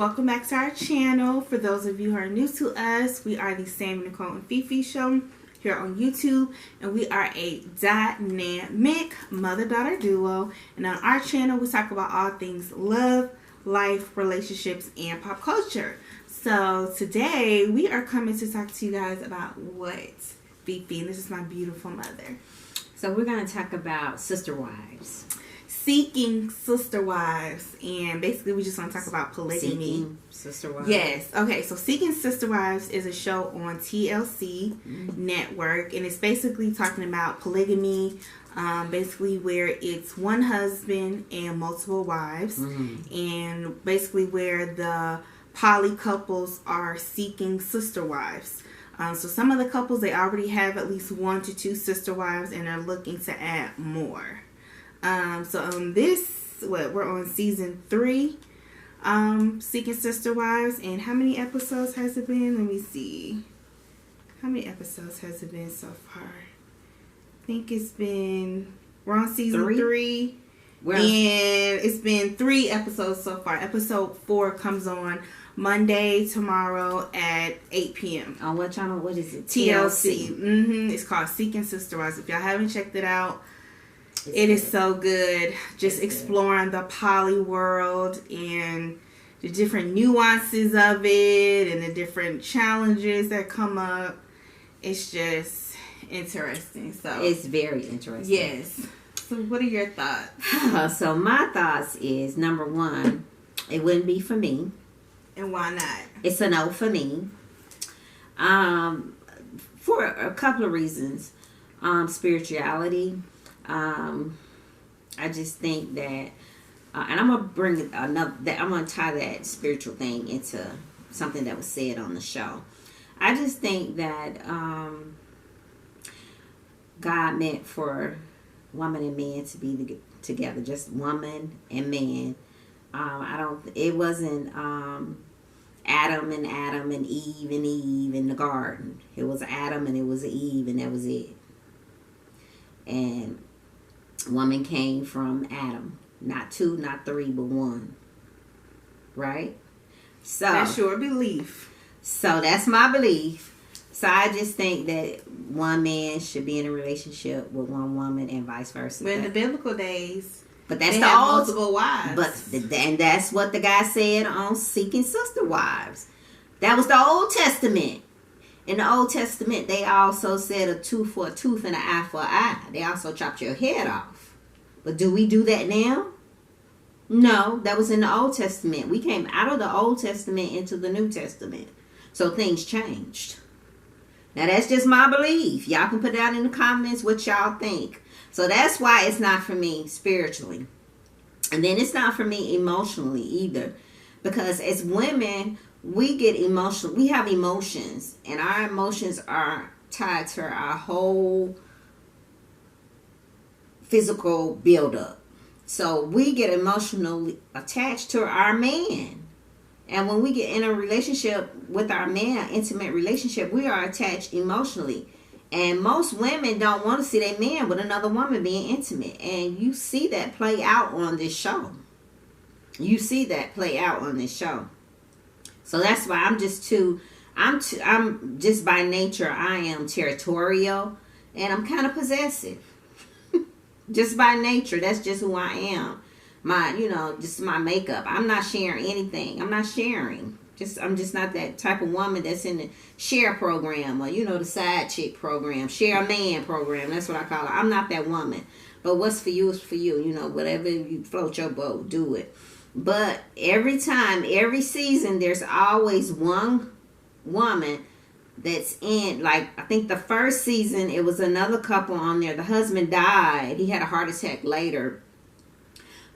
welcome back to our channel. For those of you who are new to us, we are the Sam, Nicole, and Fifi Show here on YouTube, and we are a dynamic mother-daughter duo. And on our channel, we talk about all things love, life, relationships, and pop culture. So today, we are coming to talk to you guys about what? Fifi, and this is my beautiful mother. So we're going to talk about sister wives. Seeking sister wives, and basically we just want to talk about polygamy. Seeking sister wives. Yes. Okay, so Seeking Sister Wives is a show on TLC network, and it's basically talking about polygamy, basically where it's one husband and multiple wives, and basically where the poly couples are seeking sister wives. So some of the couples, they already have at least 1 to 2 sister wives, and are looking to add more. So on we're on season 3, Seeking Sister Wives, and how many episodes has it been? Let me see. How many episodes has it been so far? I think we're on season 3. And it's been 3 episodes so far. Episode 4 comes on Monday, tomorrow at 8 p.m. On what channel? What is it? TLC. It's called Seeking Sister Wives. If y'all haven't checked it out, it is so good. Just exploring the poly world and the different nuances of it and the different challenges that come up. It's just interesting. So it's very interesting. Yes. So what are your thoughts? So my thoughts is, number 1, it wouldn't be for me. And why not? It's a no for me. For a couple of reasons. Spirituality. I just think that, and I'm gonna bring another. I'm gonna tie that spiritual thing into something that was said on the show. I just think that God meant for woman and man to be together, just woman and man. It wasn't Adam and Eve in the garden. It was Adam and it was Eve, and that was it. And woman came from Adam. Not 2, not 3, but 1. Right? So that's your belief. So that's my belief. So I just think that one man should be in a relationship with one woman and vice versa. But in the biblical days, but that's the old multiple wives. And that's what the guy said on Seeking Sister Wives. That was the Old Testament. In the Old Testament, they also said a tooth for a tooth and an eye for an eye. They also chopped your head off. But do we do that now? No, that was in the Old Testament. We came out of the Old Testament into the New Testament. So things changed. Now that's just my belief. Y'all can put down in the comments what y'all think. So that's why it's not for me spiritually. And then it's not for me emotionally either. Because as women, we get emotional. We have emotions, and our emotions are tied to our whole physical buildup. So we get emotionally attached to our man. And when we get in a relationship with our man, intimate relationship, we are attached emotionally. And most women don't want to see their man with another woman being intimate. And you see that play out on this show. So that's why I'm just by nature, I am territorial, and I'm kind of possessive. Just by nature, that's just who I am. Just my makeup. I'm not sharing anything. I'm just not that type of woman that's in the share program or, the side chick program, share a man program. That's what I call it. I'm not that woman. But what's for you is for you. Whatever you float your boat, do it. But every season, there's always one woman that's in, like, I think the first season, it was another couple on there. The husband died. He had a heart attack later.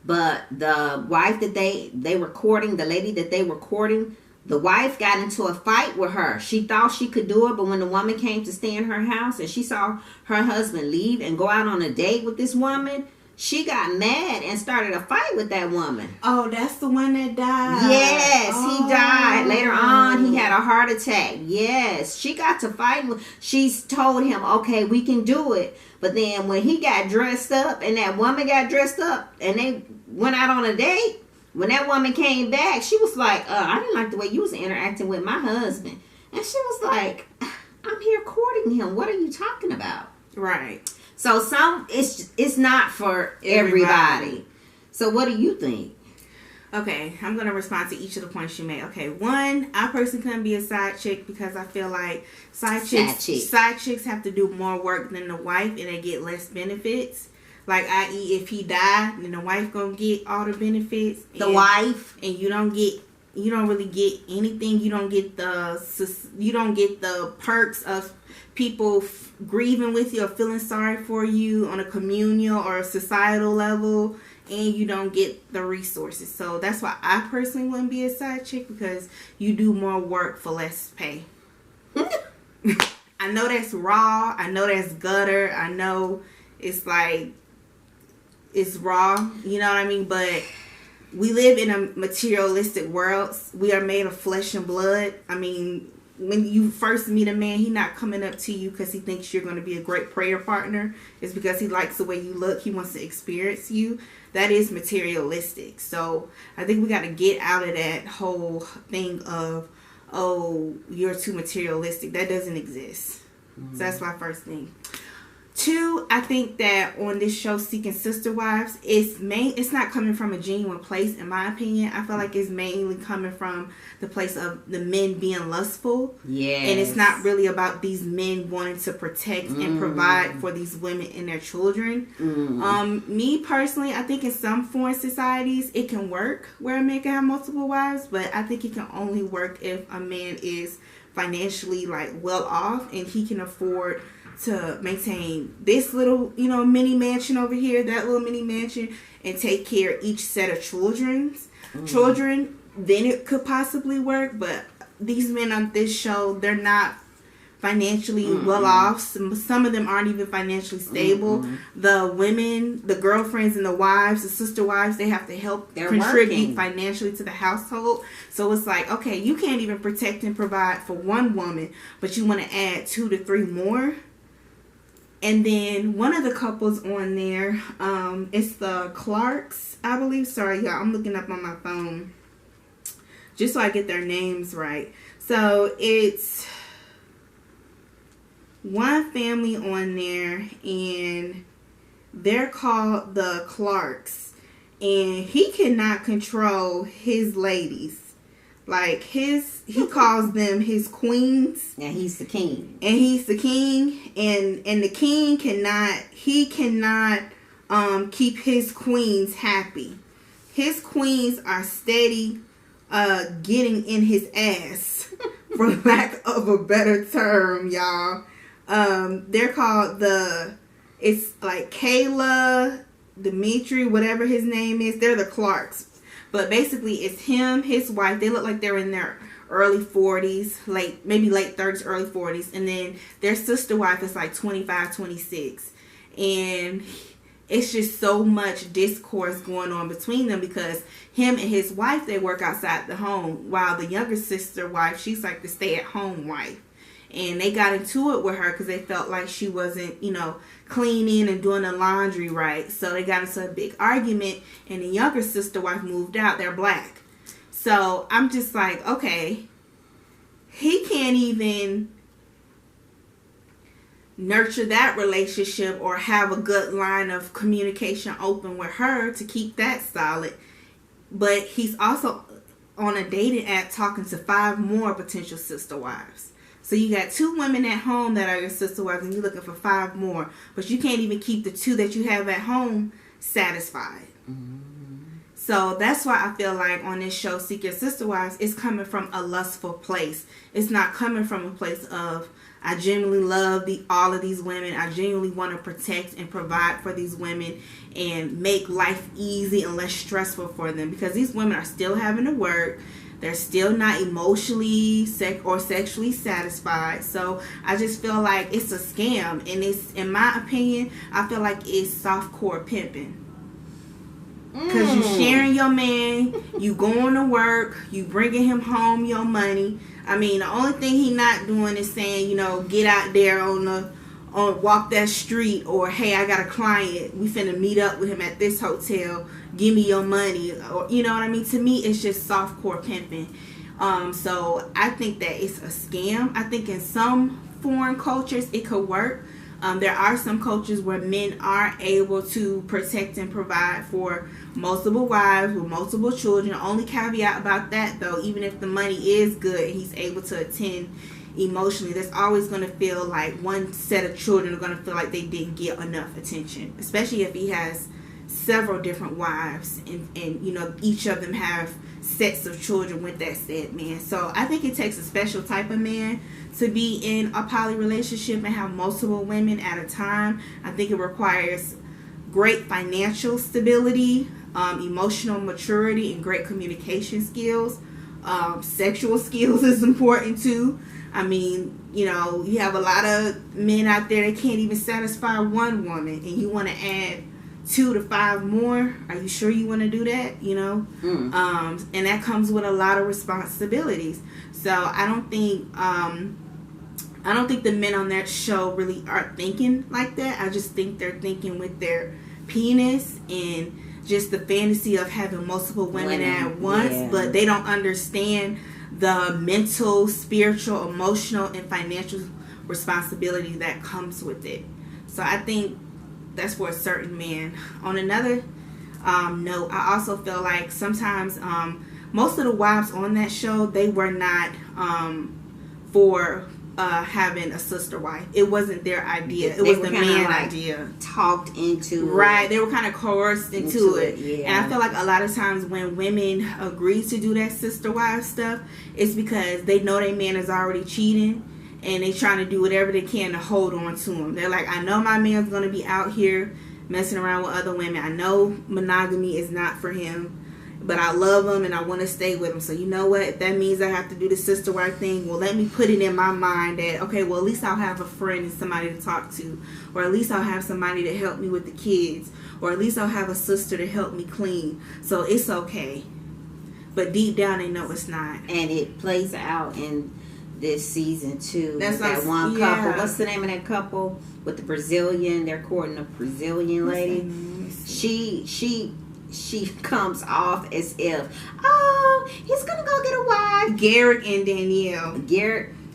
But the wife that they were courting, the lady that they were courting, the wife got into a fight with her. She thought she could do it, but when the woman came to stay in her house and she saw her husband leave and go out on a date with this woman, she got mad and started a fight with that woman. Oh, that's the one that died. Yes, he died. Later on, he had a heart attack. Yes, she got to fight with. She's told him, okay, we can do it. But then when he got dressed up and that woman got dressed up and they went out on a date, when that woman came back, she was like, I didn't like the way you was interacting with my husband. And she was like, I'm here courting him. What are you talking about? Right. So it's not for everybody. So what do you think? Okay, I'm going to respond to each of the points you made. Okay, one, I personally couldn't be a side chick because I feel like side chicks have to do more work than the wife and they get less benefits. Like, i.e., if he died, then the wife gonna get all the benefits. The wife, and you don't really get anything. You don't get the perks of people grieving with you or feeling sorry for you on a communal or a societal level, and you don't get the resources. So that's why I personally wouldn't be a side chick, because you do more work for less pay. I know that's raw. I know that's gutter. I know it's like, it's raw. You know what I mean? But we live in a materialistic world. We are made of flesh and blood. I mean, when you first meet a man, he's not coming up to you because he thinks you're going to be a great prayer partner. It's because he likes the way you look. He wants to experience you. That is materialistic. So I think we got to get out of that whole thing of, oh, you're too materialistic. That doesn't exist. Mm-hmm. So that's my first thing. Two, I think that on this show, Seeking Sister Wives, it's not coming from a genuine place, in my opinion. I feel like it's mainly coming from the place of the men being lustful. Yeah. And it's not really about these men wanting to protect and provide for these women and their children. Me personally, I think in some foreign societies, it can work where a man can have multiple wives, but I think it can only work if a man is financially like well off and he can afford to maintain this little, mini mansion over here, that little mini mansion, and take care of each set of children, then it could possibly work. But these men on this show, they're not financially well off. Some of them aren't even financially stable. The women, the girlfriends and the wives, the sister wives, they have to help contribute financially to the household. So it's like, okay, you can't even protect and provide for one woman, but you want to add 2 to 3 more. And then one of the couples on there, it's the Clarks, I believe. Sorry, y'all, I'm looking up on my phone just so I get their names right. So it's one family on there, and they're called the Clarks, and he cannot control his ladies. Like he calls them his queens. Yeah, he's the king. And he's the king, and the king cannot keep his queens happy. His queens are steady getting in his ass, for lack of a better term, y'all. They're called it's like Kayla, Dimitri, whatever his name is. They're the Clarks. But basically, it's him, his wife. They look like they're in their early 40s, maybe late 30s, early 40s. And then their sister wife is like 25, 26. And it's just so much discourse going on between them because him and his wife, they work outside the home. While the younger sister wife, she's like the stay-at-home wife. And they got into it with her because they felt like she wasn't, cleaning and doing the laundry right. So they got into a big argument, and the younger sister wife moved out. They're black. So I'm just like, okay, he can't even nurture that relationship or have a good line of communication open with her to keep that solid. But he's also on a dating app talking to 5 more potential sister wives. So you got 2 women at home that are your sister wives, and you're looking for 5 more. But you can't even keep the 2 that you have at home satisfied. So that's why I feel like on this show, Seek Your Sister Wives, it's coming from a lustful place. It's not coming from a place of, I genuinely love all of these women. I genuinely want to protect and provide for these women and make life easy and less stressful for them. Because these women are still having to work. They're still not emotionally or sexually satisfied. So I just feel like it's a scam. And it's, in my opinion, I feel like it's softcore pimping. Because you sharing your man, you going to work, you bringing him home your money. I mean, the only thing he not doing is saying, get out there on walk that street, or hey, I got a client, we finna meet up with him at this hotel, give me your money, or you know what I mean. To me, it's just softcore pimping. So I think that it's a scam. I think in some foreign cultures it could work. There are some cultures where men are able to protect and provide for multiple wives with multiple children. Only caveat about that, though, even if the money is good and he's able to attend emotionally, there's always going to feel like one set of children are going to feel like they didn't get enough attention, especially if he has several different wives and you know, each of them have sets of children with that said man. So I think it takes a special type of man to be in a poly relationship and have multiple women at a time. I think it requires great financial stability, emotional maturity, and great communication skills. Sexual skills is important too. I mean, you know, you have a lot of men out there that can't even satisfy one woman, and you want to add 2 to 5 more. Are you sure you want to do that? You know, and that comes with a lot of responsibilities. So I don't think the men on that show really are thinking like that. I just think they're thinking with their penis and just the fantasy of having multiple women at once, but they don't understand the mental, spiritual, emotional, and financial responsibility that comes with it. So I think that's for a certain man. On another note, I also feel like sometimes most of the wives on that show, they were not for having a sister wife. It wasn't their idea. It was the man's idea. Talked into right. it. They were kind of coerced into it. Yeah. And I feel like a lot of times when women agree to do that sister wife stuff, it's because they know their man is already cheating, and they trying to do whatever they can to hold on to him. They're like, I know my man's going to be out here messing around with other women. I know monogamy is not for him, but I love him and I want to stay with him. So you know what? If that means I have to do the sister wife thing, well, let me put it in my mind that, okay, well, at least I'll have a friend and somebody to talk to, or at least I'll have somebody to help me with the kids, or at least I'll have a sister to help me clean. So it's okay. But deep down, they know it's not. And it plays out in this season too. That's that like, one couple. What's the name of that couple with the Brazilian? They're courting a Brazilian lady. She comes off as if, oh, he's gonna go get a wife. Garrett and Danielle.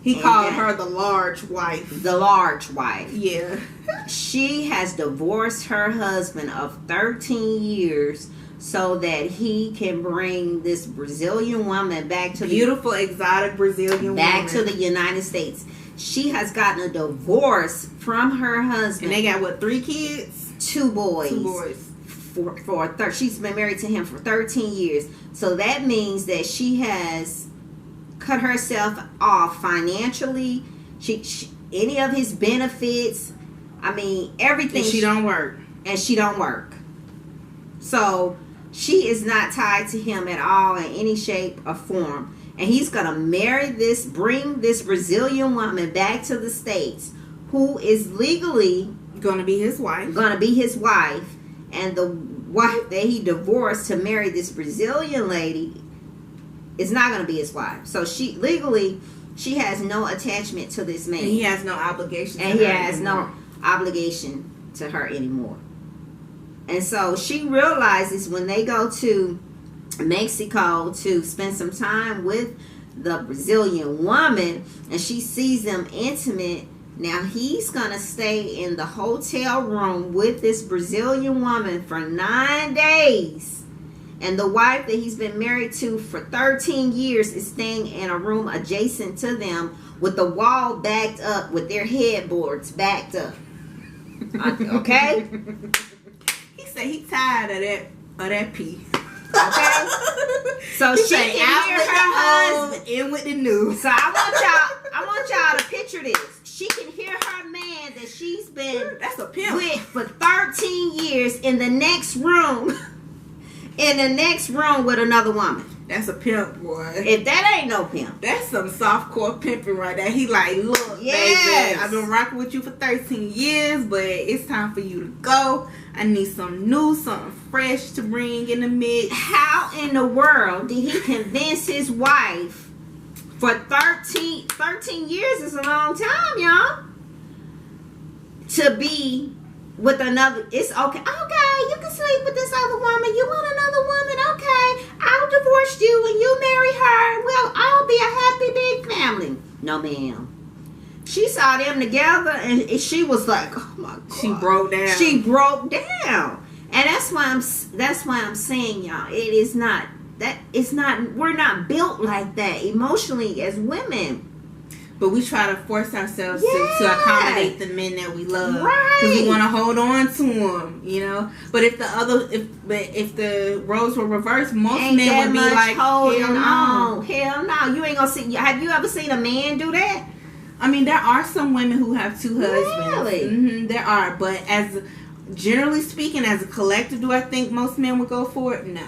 He called her the large wife. The large wife. Yeah. She has divorced her husband of 13 years so that he can bring this Brazilian woman back to beautiful, exotic Brazilian back woman to the United States. She has gotten a divorce from her husband. And they got, what, 3 kids? 2 boys. 2 boys. She's been married to him for 13 years. So that means that she has cut herself off financially. She any of his benefits, I mean, everything. And she don't work. And she don't work. So she is not tied to him at all in any shape or form. And he's going to bring this Brazilian woman back to the States, who is legally going to be his wife. And the wife that he divorced to marry this Brazilian lady is not going to be his wife. So she has no attachment to this man. And he has no obligation to her anymore. And so she realizes when they go to Mexico to spend some time with the Brazilian woman, and she sees them intimate. Now he's gonna stay in the hotel room with this Brazilian woman for 9 days, and the wife that he's been married to for 13 years is staying in a room adjacent to them with the wall backed up, with their headboards backed up. Okay. He said he tired of that pee. Okay. So she can hear her husband in with the news. So I want y'all to picture this. She can hear her man that she's been with for 13 years in the next room with another woman. That's a pimp, boy. If that ain't no pimp, that's some softcore pimping right there. He like, look, baby, I've been rocking with you for 13 years, but it's time for you to go. I need something new, something fresh to bring in the mix. How in the world did he convince his wife for 13 years is a long time, y'all. to be with another. It's okay. Okay, you can sleep with this other woman. You want another woman? Okay, I'll divorce you and you marry her. Well, I'll be a happy big family. No, ma'am. She saw them together and she was like, "Oh my God!" She broke down. She broke down, and that's why I'm saying, y'all, it is not that. It's not. We're not built like that emotionally as women. But we try to force ourselves Yeah. to accommodate the men that we love, Right. because we want to hold on to them, you know. But if the roles were reversed, most Ain't men that would be much like, holding hell no. on. Hell no. You ain't gonna see. Have you ever seen a man do that? I mean, there are some women who have two husbands. Really? Mm-hmm, there are, but generally speaking, as a collective, do I think most men would go for it? No.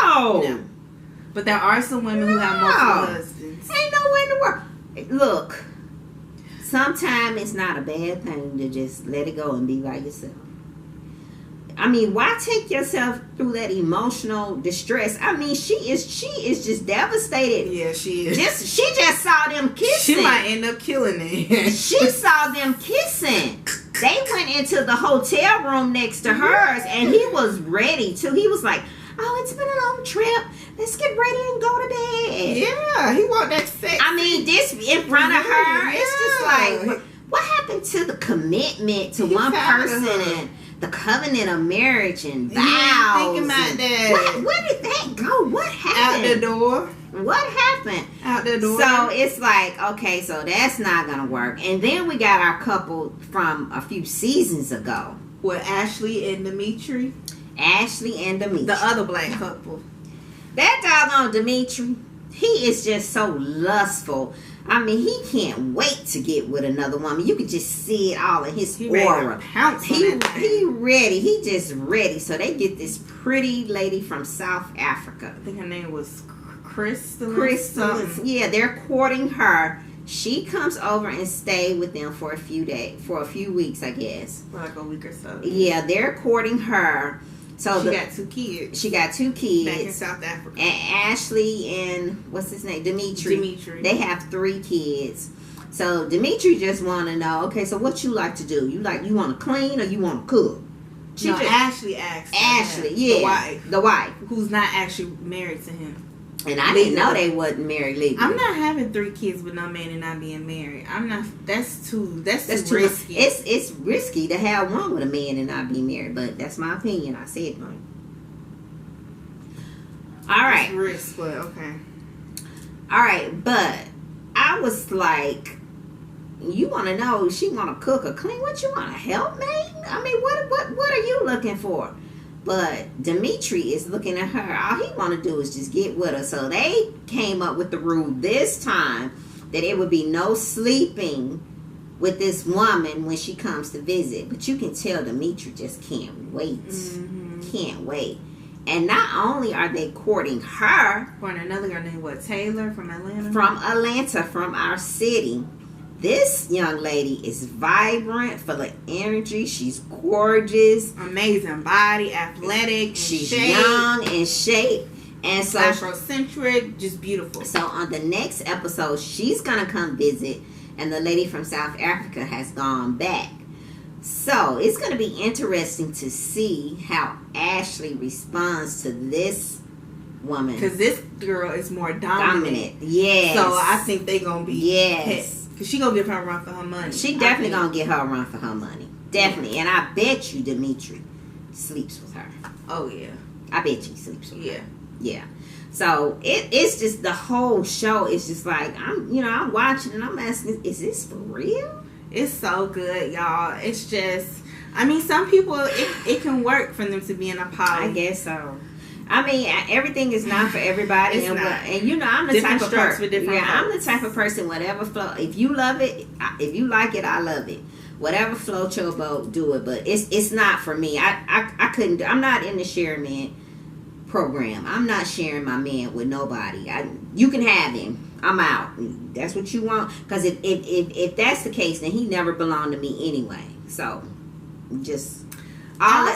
No. But there are some women who have multiple husbands. Ain't nowhere in the world. Look, sometimes it's not a bad thing to just let it go and be by yourself. I mean, why take yourself through that emotional distress? I mean, she is just devastated. Yeah, she is. She just saw them kissing. She might end up killing it. She saw them kissing. They went into the hotel room next to hers, and he was ready to. He was like, "Oh, it's been a long trip. Let's get ready and go to bed." Yeah, he want that sex. I mean, this in front of her, it's just Yeah. like, what happened to the commitment to He's one tired of person her. and the covenant of marriage and vows? Yeah, thinking about and that. Where did that go? What Out happened? the door. What happened? Out the door. So it's like, okay, so that's not gonna work. And then we got our couple from a few seasons ago, with Ashley and Dimitri, Ashley and Dimitri. the other black couple. That doggone Dimitri, he is just so lustful. I mean, he can't wait to get with another woman. You can just see it all in his He ready to aura. pounce on that thing. He ready. He just ready. So they get this pretty lady from South Africa. I think her name was Crystal. Crystal. something. Yeah, they're courting her. She comes over and stay with them for a few weeks, I guess. For like a week or so. Yeah, they're courting her. So She got two kids. she got two Back in kids. South Africa. And Ashley and what's his name? Dimitri. They have 3 kids. So Dimitri just want to know, okay, so what you like to do? You want to clean or you want to cook? She No, just, Ashley asked. Ashley, that. yeah, the wife. Who's not actually married to him. And I didn't know they wasn't married legally. I'm not having 3 kids with no man and not being married. I'm not. That's too too risky. It's risky to have one with a man and not be married, but that's my opinion. I said no. All right. It's risk, but okay. All right, but I was like, you want to know she want to cook or clean? What you want, a helpmate? I mean, what are you looking for? But Dimitri is looking at her. All he want to do is just get with her. So they came up with the rule this time that it would be no sleeping with this woman when she comes to visit. But you can tell Dimitri just can't wait. Mm-hmm. Can't wait. And not only are they courting her, For another girl named Taylor from Atlanta. from our city. This young lady is vibrant, full of energy. She's gorgeous. Amazing body, athletic, She's shape, young in shape. And so, Afrocentric, just beautiful. so on the next episode, she's going to come visit. And the lady from South Africa has gone back. So it's going to be interesting to see how Ashley responds to this woman. Because this girl is more dominant. Yes. So I think they going to be Yes. Because she going to give her a run for her money. She definitely gonna get her a run for her money. Definitely. And I bet you Dimitri sleeps with her. Oh, yeah. I bet you he sleeps with Yeah. her. Yeah. So it's just the whole show is just like I'm watching and I'm asking, is this for real? It's so good, y'all. It's just, I mean, some people, it can work for them to be in a poly. I guess so. I mean, everything is not for everybody, It's and not. I'm the Different type strokes for different I'm the folks. type of person. Whatever flow, if you love it, if you like it, I love it. Whatever float your boat, do it. But it's not for me. I couldn't. I'm not in the share man program. I'm not sharing my man with nobody. You can have him. I'm out. That's what you want. Because if that's the case, then he never belonged to me anyway. So just all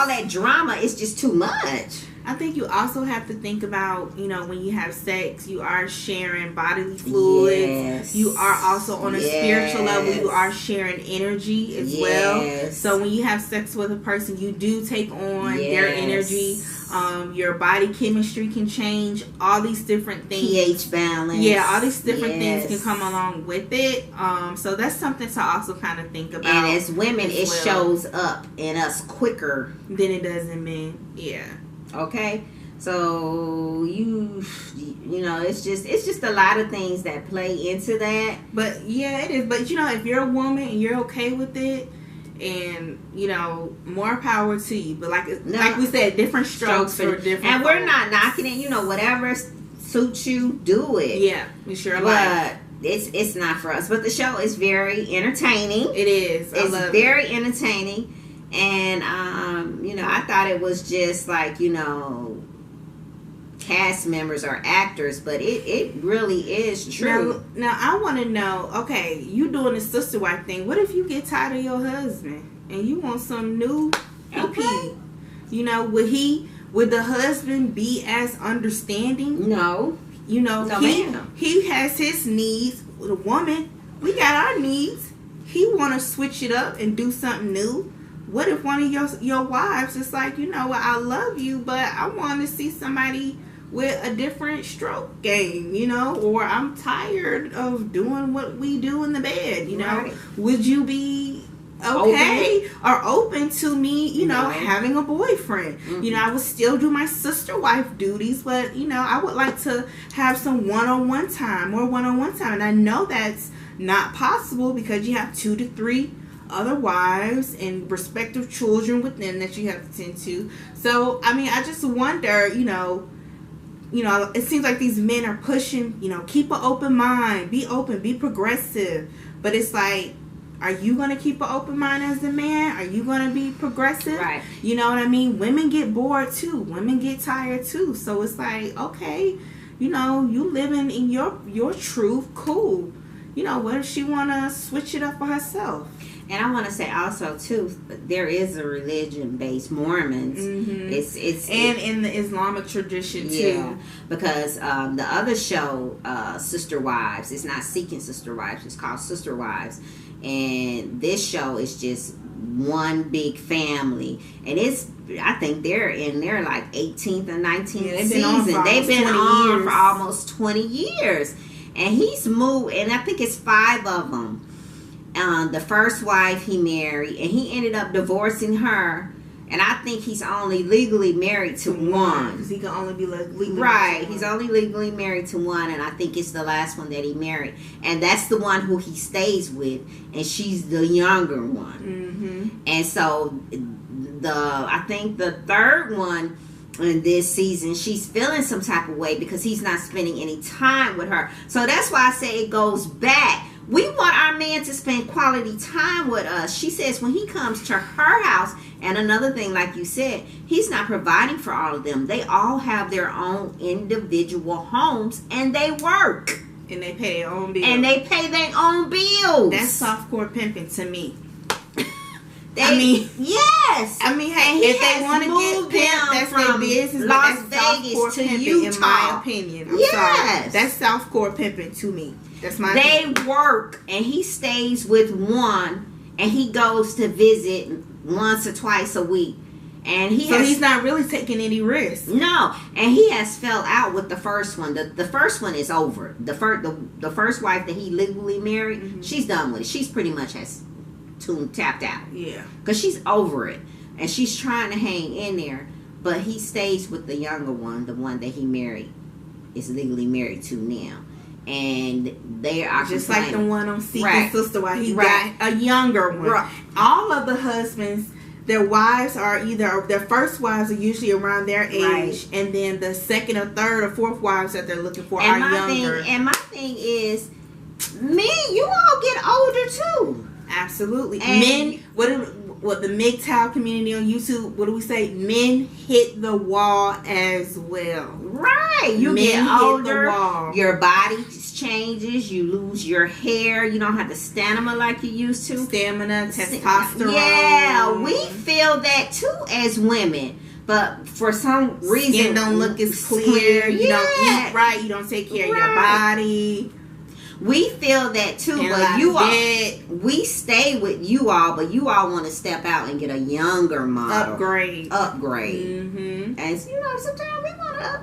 that drama is just too much. I think you also have to think about, when you have sex, you are sharing bodily fluids. Yes. You are also on a spiritual level, you are sharing energy as well. So when you have sex with a person, you do take on their energy. Your body chemistry can change. All these different things. pH balance. Yeah, all these different things can come along with it. So that's something to also kind of think about. And as women, it shows up in us quicker than it does in men. Yeah. Okay, so it's just a lot of things that play into that. But yeah, it is. But if you're a woman and you're okay with it, and more power to you. But like we said, different strokes for different. And we're not knocking it. Whatever suits you, do it. Yeah, it's your life. But it's not for us. But the show is very entertaining. It is. It's very entertaining. And, I thought it was just like, cast members or actors, but it really is true. Now I want to know, okay, you doing the sister wife thing. What if you get tired of your husband and you want some new PP? Would the husband be as understanding? No. He has his needs. The woman, we got our needs. He want to switch it up and do something new. What if one of your wives is like, I love you, but I want to see somebody with a different stroke game, or I'm tired of doing what we do in the bed, Right. Would you be open to me, having a boyfriend? Mm-hmm. I would still do my sister wife duties, but, I would like to have some one-on-one time. And I know that's not possible because you have 2 to 3 other wives and respective children with them that you have to tend to. So, I just wonder, it seems like these men are pushing, keep an open mind, be open, be progressive. But it's like, are you going to keep an open mind as a man? Are you going to be progressive? Right. You know what I mean? Women get bored too. Women get tired too. So it's like, okay, you living in your truth, cool. What if she want to switch it up for herself? And I want to say also too, there is a religion based Mormons. Mm-hmm. It's in the Islamic tradition too. Yeah, because the other show, Sister Wives, it's not Seeking Sister Wives. It's called Sister Wives, and this show is just one big family, and I think they're in their like 18th or 19th season. They've been on for almost 20 years, and he's moved, and I think it's 5 of them. The first wife he married, and he ended up divorcing her, and I think he's only legally married to one. Because he can only be legally married. He's only legally married to one, and I think it's the last one that he married, and that's the one who he stays with, and she's the younger one. Mm-hmm. And so I think the third one in this season, she's feeling some type of way because he's not spending any time with her. So that's why I say it goes back. We want our man to spend quality time with us. She says when he comes to her house, and another thing, like you said, he's not providing for all of them. They all have their own individual homes, and they work. And they pay their own bills. That's softcore pimping to me. Yes. Hey, if they want to get pimped, that's their business. Las Vegas to Utah. In my opinion. I'm sorry. That's softcore pimping to me. That's my opinion. They work, and he stays with one, and he goes to visit once or twice a week. And he's not really taking any risks. No, and he has fell out with the first one. The first one is over. The first wife that he legally married, mm-hmm. She's done with it. She's pretty much tapped out. Yeah, because she's over it, and she's trying to hang in there. But he stays with the younger one, the one that he married, is legally married to now. And they are just like the one on Seeking Sister Wife. He got a younger one. Right. All of the husbands, their wives are their first wives are usually around their age, and then the second or third or fourth wives that they're looking for are younger. My thing is, men, you all get older too. Absolutely. And men, what the MGTOW community on YouTube, what do we say? Men hit the wall as well. Right. You get older, your body changes, you lose your hair, you don't have the stamina like you used to. Testosterone. Yeah, we feel that too as women. But for some reason, skin don't look as clear. You don't eat right. You don't take care of your body. We feel that too, but you all, we stay with you all, but you all want to step out and get a younger model. Upgrade. Mm-hmm. And you know, sometimes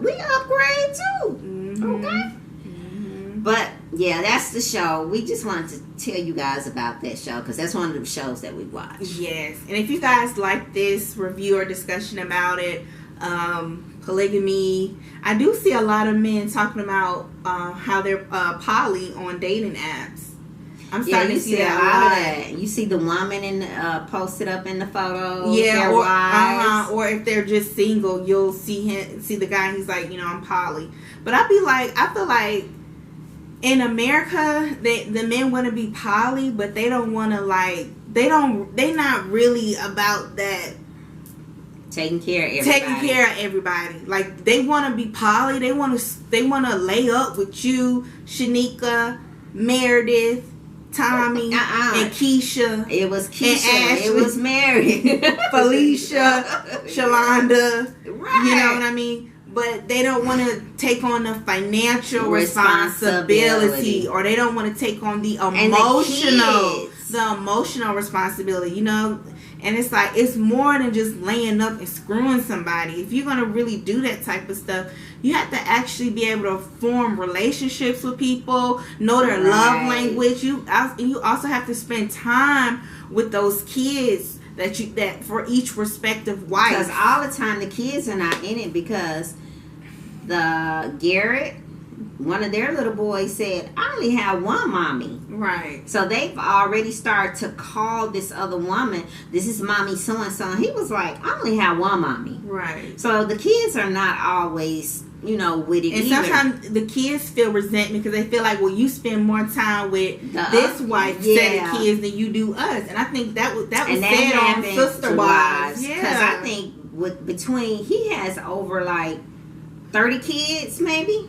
we upgrade too. Mm-hmm. Okay. Mm-hmm. But yeah, that's the show. We just wanted to tell you guys about that show because that's one of the shows that we watch. Yes, and if you guys like this review or discussion about it, polygamy, I do see a lot of men talking about how they're poly on dating apps. I'm starting to see that a lot. You see the woman posted up in the photos. Yeah, or if they're just single, you'll see the guy. And he's like, you know, I'm poly. But I feel like in America, the men want to be poly, but they don't want to they not really about that. Taking care of everybody. Like they want to be poly. They want to lay up with you, Shanika, Meredith, Tommy, and Keisha. It was Keisha. And Ashley, it was Mary, Felicia, Shalonda. Right. You know what I mean? But they don't want to take on the financial responsibility, or they don't want to take on the emotional responsibility. You know. And it's like, it's more than just laying up and screwing somebody. If you're going to really do that type of stuff, you have to actually be able to form relationships with people, know their love language. You also have to spend time with those kids that for each respective wife. Because all the time the kids are not in it because the Garrett, one of their little boys said, I only have one mommy. Right. So they've already started to call this other woman, this is mommy so-and-so. And he was like, I only have one mommy. Right. So the kids are not always, you know, with it and either. Sometimes the kids feel resentment because they feel like, well, you spend more time with this wife set of kids than you do us. And I think that was said on Sister Wives. Yeah. Because I think he has over like 30 kids maybe.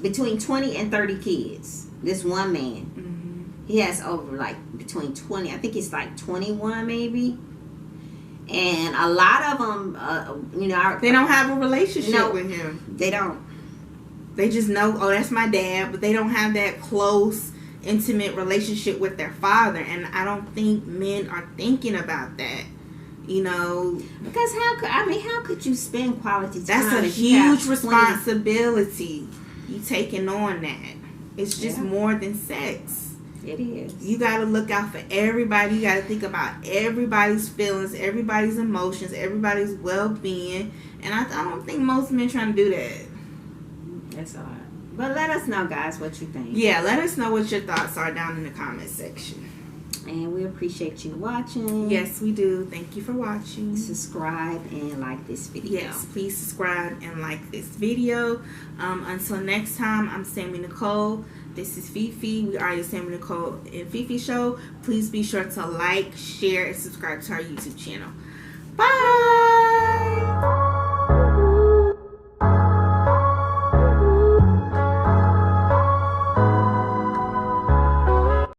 Between 20 and 30 kids. This one man. Mm-hmm. He has over like between 20. I think it's like 21 maybe. And a lot of them, you know, they don't have a relationship with him. They don't. They just know, oh, that's my dad, but they don't have that close, intimate relationship with their father. And I don't think men are thinking about that. You know, because how could you spend quality time? That's a huge responsibility. You taking on that. It's just more than sex. It is. You got to look out for everybody. You got to think about everybody's feelings, everybody's emotions, everybody's well-being. And I don't think most men trying to do that. That's all right. But let us know, guys, what you think. Yeah, let us know what your thoughts are down in the comment section. And we appreciate you watching. Yes, we do. Thank you for watching. Subscribe and like this video. Yes, please subscribe and like this video. Until next time, I'm Sammy Nicole. This is Fifi. We are the Sammy Nicole and Fifi Show. Please be sure to like, share, and subscribe to our YouTube channel. Bye!